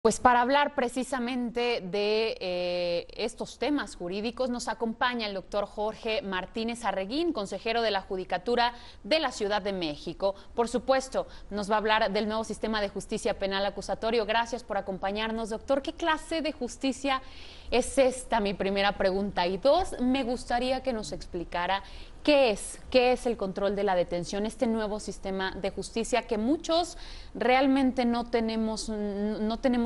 Pues para hablar precisamente de estos temas jurídicos nos acompaña el doctor Jorge Martínez Arreguín, consejero de la Judicatura de la Ciudad de México. Por supuesto, nos va a hablar del nuevo sistema de justicia penal acusatorio. Gracias por acompañarnos, doctor. ¿Qué clase de justicia es esta? Mi primera pregunta. Y dos, me gustaría que nos explicara qué es el control de la detención, este nuevo sistema de justicia que muchos realmente no tenemos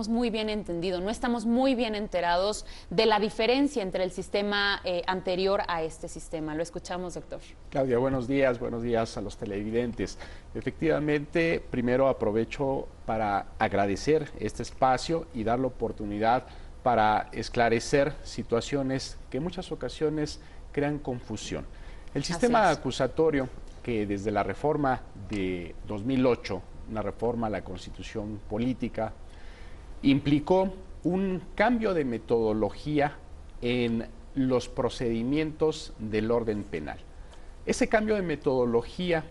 muy bien entendido, no estamos muy bien enterados de la diferencia entre el sistema anterior a este sistema. Lo escuchamos, doctor. Claudia, buenos días a los televidentes. Efectivamente, primero aprovecho para agradecer este espacio y dar la oportunidad para esclarecer situaciones que en muchas ocasiones crean confusión. El sistema acusatorio, que desde la reforma de 2008, una reforma a la Constitución política, implicó un cambio de metodología en los procedimientos del orden penal. Ese cambio de metodología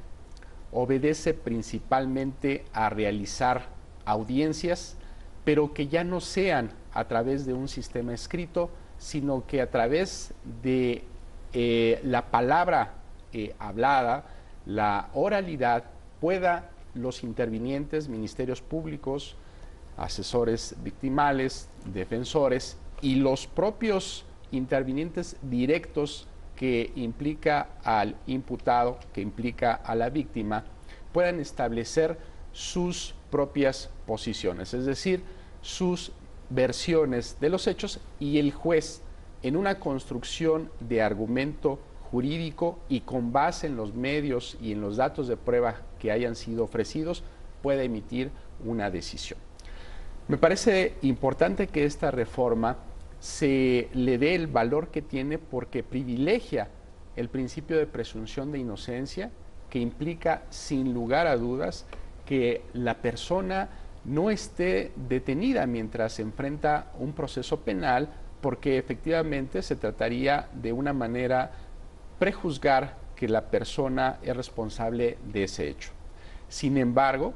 obedece principalmente a realizar audiencias, pero que ya no sean a través de un sistema escrito, sino que a través de la palabra hablada, la oralidad, pueda los intervinientes, ministerios públicos, asesores victimales, defensores y los propios intervinientes directos que implica al imputado, que implica a la víctima, puedan establecer sus propias posiciones, es decir, sus versiones de los hechos, y el juez, en una construcción de argumento jurídico y con base en los medios y en los datos de prueba que hayan sido ofrecidos, puede emitir una decisión. Me parece importante que esta reforma se le dé el valor que tiene, porque privilegia el principio de presunción de inocencia, que implica sin lugar a dudas que la persona no esté detenida mientras se enfrenta un proceso penal, porque efectivamente se trataría de una manera prejuzgar que la persona es responsable de ese hecho. Sin embargo,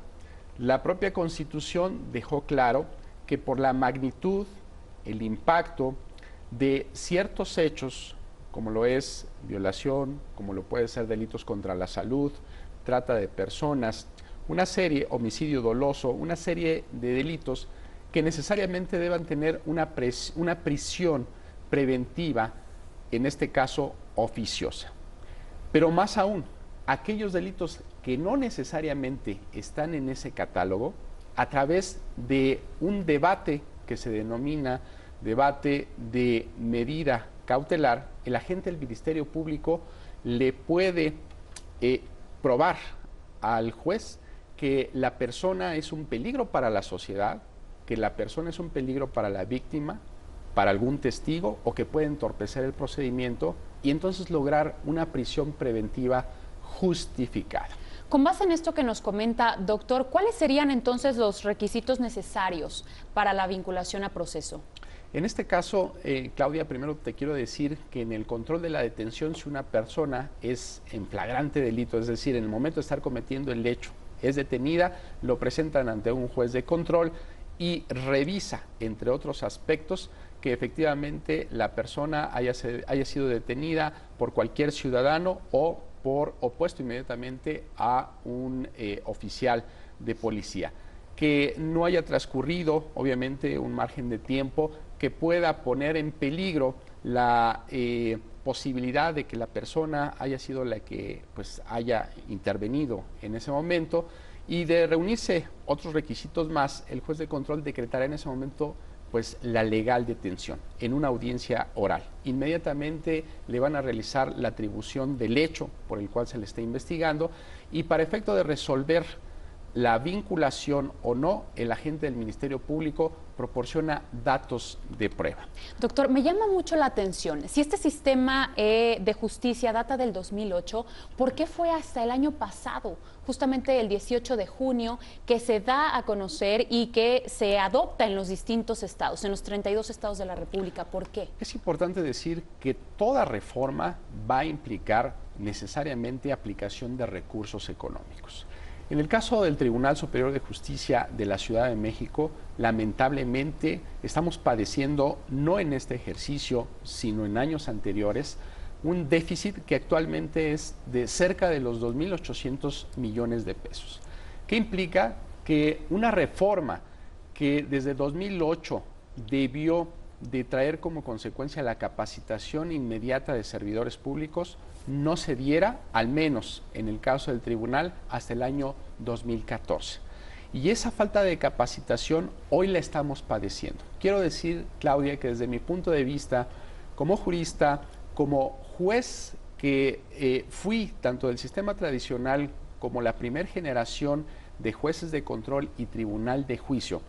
la propia Constitución dejó claro que por la magnitud, el impacto de ciertos hechos, como lo es violación, como lo puede ser delitos contra la salud, trata de personas, homicidio doloso, una serie de delitos que necesariamente deban tener una prisión preventiva, en este caso oficiosa. Pero más aún, aquellos delitos que no necesariamente están en ese catálogo, a través de un debate que se denomina debate de medida cautelar, el agente del Ministerio Público le puede probar al juez que la persona es un peligro para la sociedad, que la persona es un peligro para la víctima, para algún testigo, o que puede entorpecer el procedimiento, y entonces lograr una prisión preventiva justificada. Con base en esto que nos comenta, doctor, ¿cuáles serían entonces los requisitos necesarios para la vinculación a proceso? En este caso, Claudia, primero te quiero decir que en el control de la detención, si una persona es en flagrante delito, es decir, en el momento de estar cometiendo el hecho, es detenida, lo presentan ante un juez de control y revisa, entre otros aspectos, que efectivamente la persona haya sido detenida por cualquier ciudadano o puesto inmediatamente a un oficial de policía, que no haya transcurrido obviamente un margen de tiempo que pueda poner en peligro la posibilidad de que la persona haya sido la que haya intervenido en ese momento, y de reunirse otros requisitos más, el juez de control decretará en ese momento la legal detención en una audiencia oral. Inmediatamente le van a realizar la atribución del hecho por el cual se le está investigando, y para efecto de resolver la vinculación o no, el agente del Ministerio Público proporciona datos de prueba. Doctor, me llama mucho la atención, si este sistema de justicia data del 2008, ¿por qué fue hasta el año pasado, justamente el 18 de junio, que se da a conocer y que se adopta en los distintos estados, en los 32 estados de la República? ¿Por qué? Es importante decir que toda reforma va a implicar necesariamente aplicación de recursos económicos. En el caso del Tribunal Superior de Justicia de la Ciudad de México, lamentablemente estamos padeciendo, no en este ejercicio, sino en años anteriores, un déficit que actualmente es de cerca de los 2.800 millones de pesos. ¿Qué implica? Que una reforma que desde 2008 debió de traer como consecuencia la capacitación inmediata de servidores públicos no se diera, al menos en el caso del tribunal, hasta el año 2014. Y esa falta de capacitación hoy la estamos padeciendo. Quiero decir, Claudia, que desde mi punto de vista, como jurista, como juez que fui tanto del sistema tradicional como la primera generación de jueces de control y tribunal de juicio,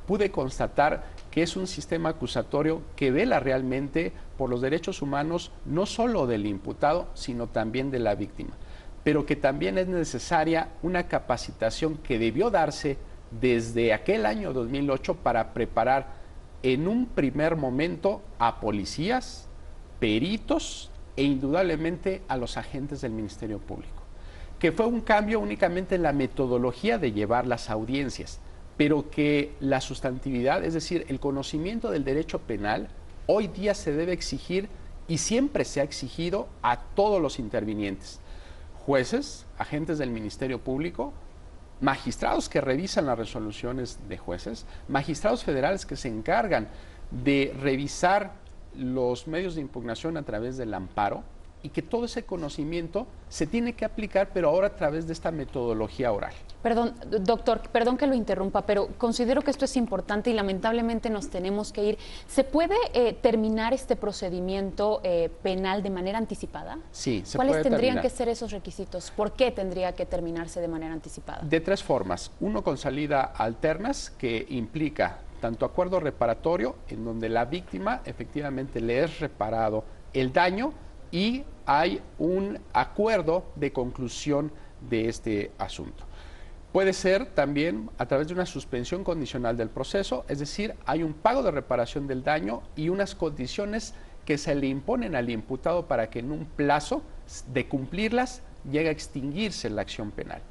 pude constatar que es un sistema acusatorio que vela realmente por los derechos humanos, no solo del imputado, sino también de la víctima, pero que también es necesaria una capacitación que debió darse desde aquel año 2008 para preparar en un primer momento a policías, peritos e indudablemente a los agentes del Ministerio Público, que fue un cambio únicamente en la metodología de llevar las audiencias, pero que la sustantividad, es decir, el conocimiento del derecho penal, hoy día se debe exigir y siempre se ha exigido a todos los intervinientes, jueces, agentes del Ministerio Público, magistrados que revisan las resoluciones de jueces, magistrados federales que se encargan de revisar los medios de impugnación a través del amparo, y que todo ese conocimiento se tiene que aplicar, pero ahora a través de esta metodología oral. Perdón, doctor, perdón que lo interrumpa, pero considero que esto es importante y lamentablemente nos tenemos que ir. ¿Se puede terminar este procedimiento penal de manera anticipada? Sí, se puede ¿Cuáles tendrían terminar que ser esos requisitos? ¿Por qué tendría que terminarse de manera anticipada? De tres formas. Uno, con salida alternas, que implica tanto acuerdo reparatorio, en donde la víctima efectivamente le es reparado el daño, y hay un acuerdo de conclusión de este asunto. Puede ser también a través de una suspensión condicional del proceso, es decir, hay un pago de reparación del daño y unas condiciones que se le imponen al imputado para que en un plazo de cumplirlas llegue a extinguirse la acción penal.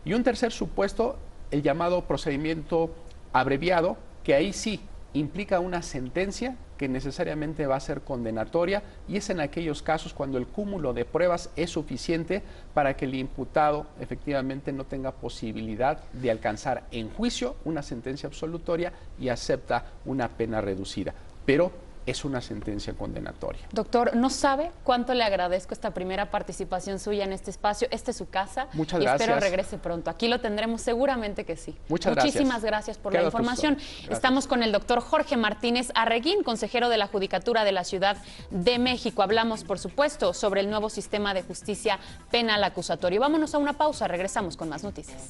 Y un tercer supuesto, el llamado procedimiento abreviado, que ahí sí implica una sentencia que necesariamente va a ser condenatoria, y es en aquellos casos cuando el cúmulo de pruebas es suficiente para que el imputado efectivamente no tenga posibilidad de alcanzar en juicio una sentencia absolutoria y acepta una pena reducida. Pero es una sentencia condenatoria. Doctor, no sabe cuánto le agradezco esta primera participación suya en este espacio. Esta es su casa. Muchas y gracias. Espero regrese pronto. Aquí lo tendremos seguramente que sí. Muchísimas gracias por la información. Estamos con el doctor Jorge Martínez Arreguín, consejero de la Judicatura de la Ciudad de México. Hablamos, por supuesto, sobre el nuevo sistema de justicia penal acusatorio. Vámonos a una pausa. Regresamos con más noticias.